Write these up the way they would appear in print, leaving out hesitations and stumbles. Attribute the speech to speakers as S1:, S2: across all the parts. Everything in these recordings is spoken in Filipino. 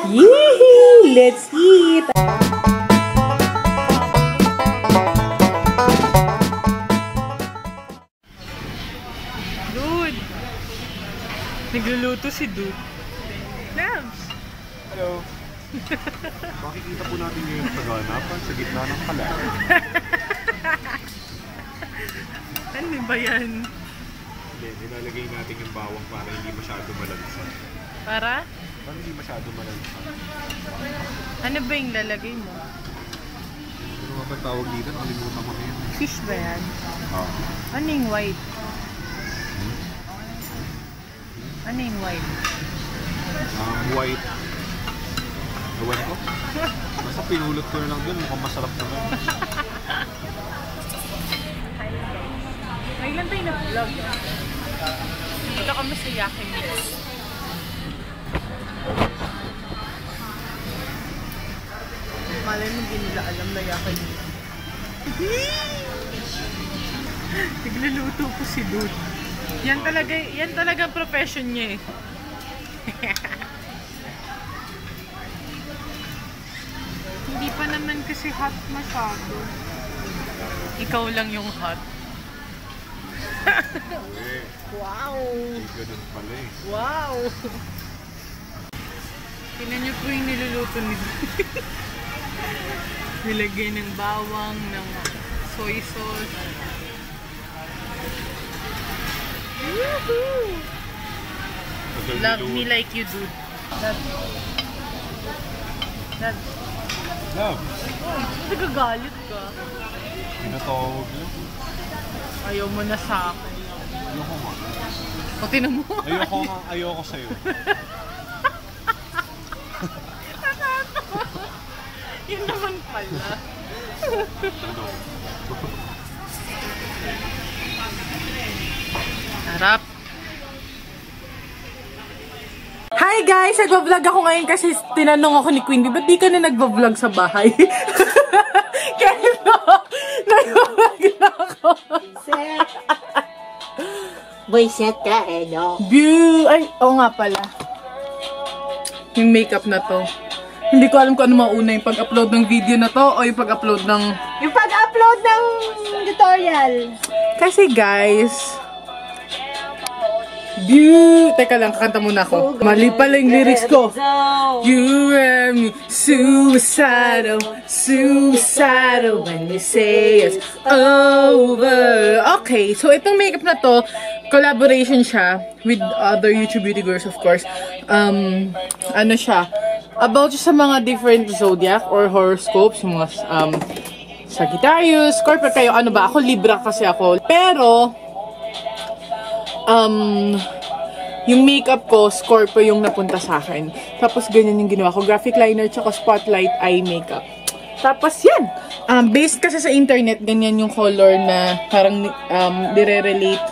S1: Yee! Let's eat! Dude! Nagluluto si Dude. Labs!
S2: Hello! Makikita po natin yung pag-anapan sa gitna ng kalan.
S1: Ano ba yan?
S2: Hindi, nilalagay natin yung bawang para hindi masyado malansa.
S1: Para?
S2: Para hindi masyado malansa.
S1: Ano ba yung lalagay mo?
S2: Ano nga ba tawag dito? Nakalimutan ko na yun.
S1: Fish ba yan?
S2: Ah.
S1: Ano yung white? Ano yung white?
S2: White. Ewan ko. Basta pinulot ko na lang dun. Mukhang masarap naman.
S1: May ilan tayo na vlog. Dito kami sa Yakimix. Malay mo, hindi nila alam na Yakimix. Nagluluto ko si Dude. Yan talaga ang profession niya eh. Hindi pa naman kasi hot masyado. Ikaw lang yung hot. Wow!
S2: Hindi ganun pala eh.
S1: Wow! Tingnan niyo po yung niluluto ni nilagay ng bawang, ng soy sauce. Woohoo! Love me like you do. Love.
S2: Love!
S1: Oh, nagagalit ka.
S2: Pinatawag lang.
S1: Ayaw mo na sa akin.
S2: Ayoko nga.
S1: O, tinan mo.
S2: Ayoko sa'yo.
S1: Yun naman pala.
S2: Ano?
S1: Harap. Hi guys! Nagbablog ako ngayon kasi tinanong ako ni Queen, ba't di ka na nagbablog sa bahay? Kaya nagbablog na ako.
S3: Boyset ka eh, no?
S1: Ay, oo nga pala. Yung makeup na to. Hindi ko alam kung ano mauna, yung pag-upload ng video na to o yung pag-upload ng...
S3: Yung pag-upload ng tutorial.
S1: Kasi guys... Teka lang, kakanta muna ako. Mali pala yung lyrics ko. You and me, suicidal, suicidal when you say it's over. Okay, so itong makeup na to, collaboration siya with other YouTube beauty girls, of course. Ano siya? About sa mga different zodiac or horoscopes, yung mga Sagittarius, Scorpio, kayo, ano ba? Ako Libra kasi ako. Pero, yung makeup ko, Scorpio yung napunta sa akin. Tapos ganyan yung ginawa ko. Graphic liner tsaka spotlight eye makeup. Tapos yan. Based kasi sa internet, ganyan yung color na parang dire-relate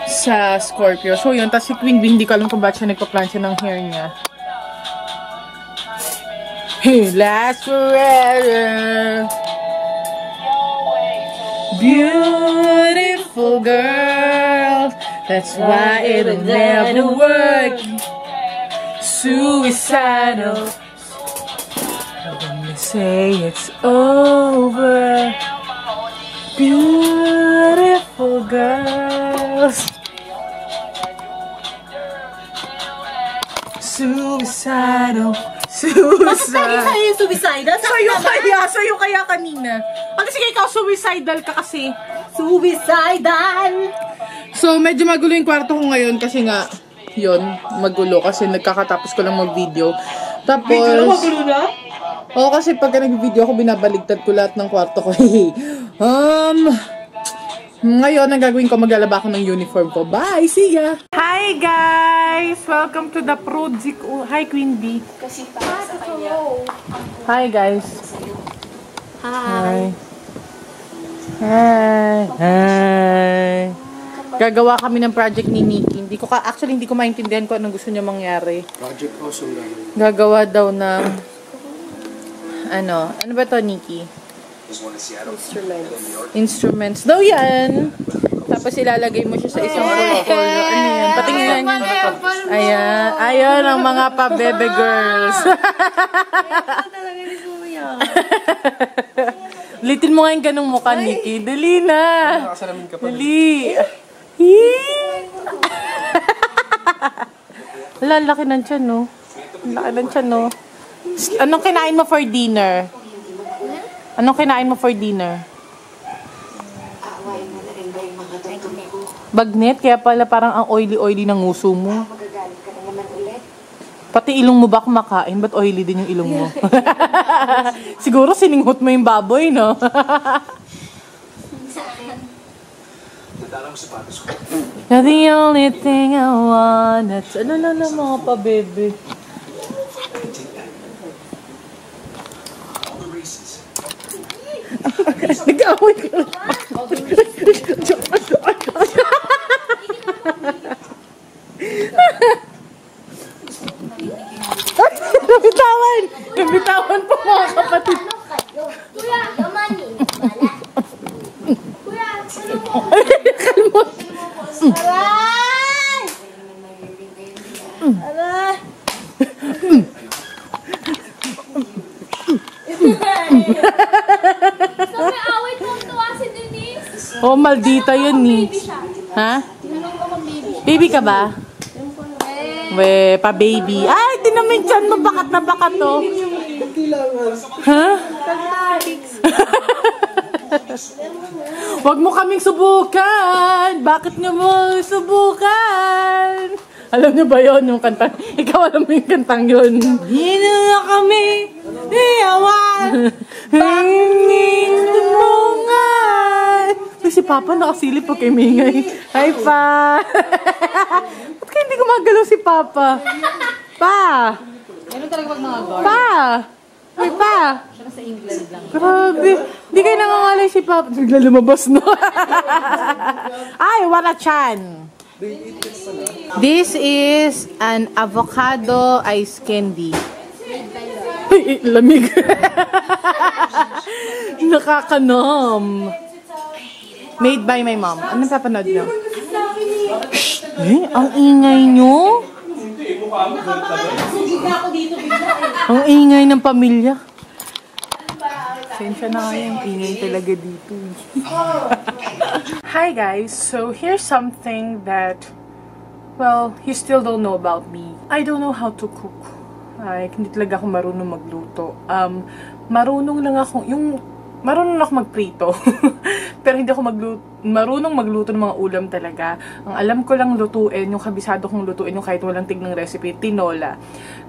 S1: sa Scorpio. So yun. Tapos si Queen Bee, hindi ko alam kung bakit siya nagpa-plancha ng hair niya. Hey, last forever. Beautiful girl. That's why it'll never work. Suicidal. When you say it's over. Beautiful girls. Suicidal. Suicidal.
S3: Sa'yo yung suicidal?
S1: Sa'yo kaya kanina. Kasi ikaw suicidal ka kasi.
S3: Suicidal!
S1: So, medyo magulo yung kwarto ko ngayon kasi nga, yun, magulo kasi nagkakatapos ko lang mag-video. Tapos, video na magulo na? Oo, kasi pagka nag-video ako, binabaligtad ko lahat ng kwarto ko. Ngayon, ang gagawin ko, maglalaba ako ng uniform ko. Bye! See ya! Hi, guys! Welcome to the project. Hi, Queen Bee.
S3: Kasi para sa kanya.
S1: Hi, guys.
S3: Hi.
S1: Hi. Hi. Gagawa kami ng project ni Nikki. Actually, hindi ko maintindihan kung anong gusto niya mangyari.
S2: Project awesome lang.
S1: Gagawa daw ng ano ba to, Nikki? Instruments daw yan. Tapos ilalagay mo siya sa isang roll. Ano yan? Patingin yan. Ayan. Ayan ang mga pa-bebe girls. Ulitin mo nga yung ganong mukha, Nikki. Dali na. Dali. Laki ng tiyan, no? Laki ng tiyan, no? Anong kinain mo for dinner? Anong kinain mo for dinner? Bagnet? Kaya pala parang ang oily-oily ng nguso mo. Pati ilong mo ba kumakain? Ba't oily din yung ilong mo? Siguro sininghot mo yung baboy, no? You're the only thing I want. Ano na mga pa-bebe? Nag-away ka. Nabitawan! Nabitawan po mga kapatid.
S3: Kuya, yamani. Kuya,
S1: Kalmot.
S3: aray! Aray! So may away tuwa si Denise.
S1: Oh, maldita yun ni. Ha?
S3: Tinanong ko kung baby.
S1: Baby ka ba? We, pa-baby. Ay, di naman dyan mo. Bakat na bakat, oh. Ha? Huwag mo kaming subukan. Bakit nga mo subukan? Alam niyo ba yun, yung kantang? Ikaw alam mo yung kantang yun. Hino na kami. Iyawan. Hingin tumungan. Ay, si Papa nakasilip pag kay Mingay. Hi, Pa. Ba't kaya hindi gumagalaw si Papa? Pa.
S3: Ano talaga pag mga guard?
S1: Pa. Ay, Pa.
S3: Siya sa England lang.
S1: Grabe. Hindi kayo nangangalay si Papa. Bigla lumabas, no? Ay, Wara-chan. This is an avocado ice candy. Ay, lamig. Nakakanom. Made by my mom. Anong papanood nyo? Eh, ang ingay nyo. Ang ingay ng pamilya. Sensya na kayo, ang ingay talaga dito. Hi guys, so here's something that, well, you still don't know about me. I don't know how to cook. Hindi talaga ako marunong magluto. Marunong lang ako, marunong ako magprito. Pero hindi ako marunong magluto ng mga ulam talaga. Ang alam ko lang lutuin, yung kabisado kong lutuin, yung kahit walang tignan recipe, tinola.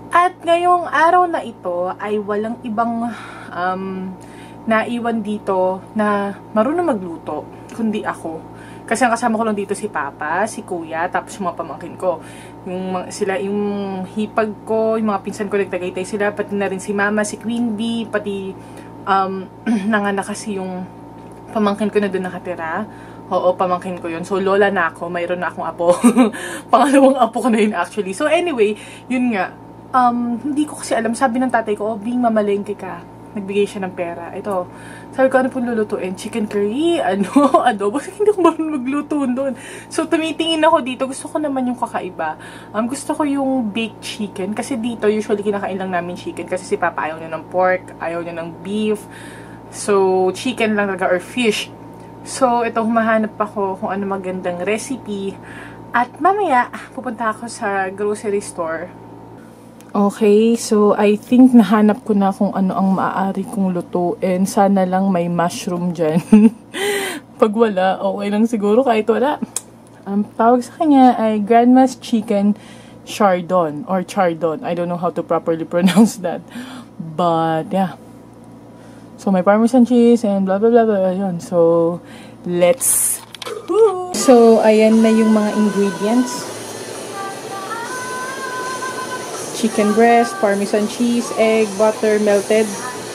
S1: At ngayong araw na ito ay walang ibang naiwan dito na marunong magluto, kundi ako. Kasi ang kasama ko lang dito si Papa, si Kuya, tapos yung mga pamangkin ko. Yung hipag ko, yung mga pinsan ko nagtagaytay sila, pati na rin si Mama, si Queen Bee, pati nanganak kasi yung pamangkin ko na doon nakatira. Oo, pamangkin ko yun. So, lola na ako, mayroon na akong apo. Pangalawang apo ko na yun actually. So, anyway, yun nga. Hindi ko kasi alam, sabi ng tatay ko, Bing, mamalengke ka. Nagbigay siya ng pera. Ito, sabi ko, ano pong lulutuin? Chicken curry? Adobo? Kasi hindi ko marunong magluto doon. So, tumitingin ako dito. Gusto ko naman yung kakaiba. Gusto ko yung baked chicken. Kasi dito, usually kinakain lang namin chicken. Kasi si Papa ayaw niya ng pork, ayaw niya ng beef. So, chicken lang talaga or fish. So, ito, humahanap ako kung ano magandang recipe. At mamaya, pupunta ako sa grocery store. Okay, so I think nahanap ko na kung ano ang maaari kong lutuin. Sana lang may mushroom dyan. Pag wala, okay lang siguro kahit wala. Ang tawag sa kanya ay Grandma's Chicken Chardon or Chardon. I don't know how to properly pronounce that. But yeah. So may Parmesan cheese and blah blah blah blah. Yun. So let's go! So ayan na yung mga ingredients. Chicken breast, Parmesan cheese, egg, butter, melted,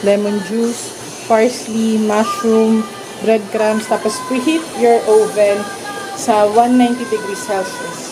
S1: lemon juice, parsley, mushroom, breadcrumbs, tapos preheat your oven sa 190 degrees Celsius.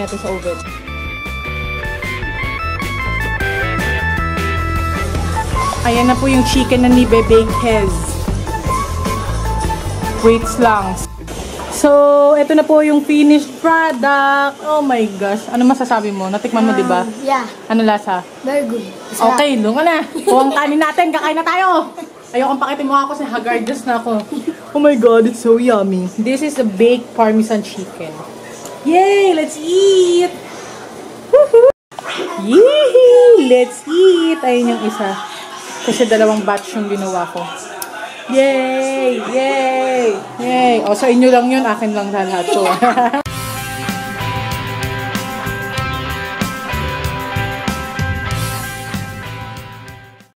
S1: natin sa oven. Ayan na po yung chicken na ni Bebek Hez. Wait lang. So, ito na po yung finished product. Oh my gosh. Ano masasabi mo? Natikman mo, di ba?
S4: Yeah,
S1: Ano lasa?
S4: very good.
S1: Okay, doon ka na. Kuha ang kanin natin. Kakain na tayo. Ayokong pakitin mo ako kasi haggardous na ako. Oh my god, it's so yummy. This is a baked parmesan chicken. Yay! Let's eat! Woohoo! Yee! Let's eat! Ayun yung isa. Kasi dalawang batch yung ginawa ko. Yay! Yay! Yay! O, sa inyo lang yun. Akin lang lahat to.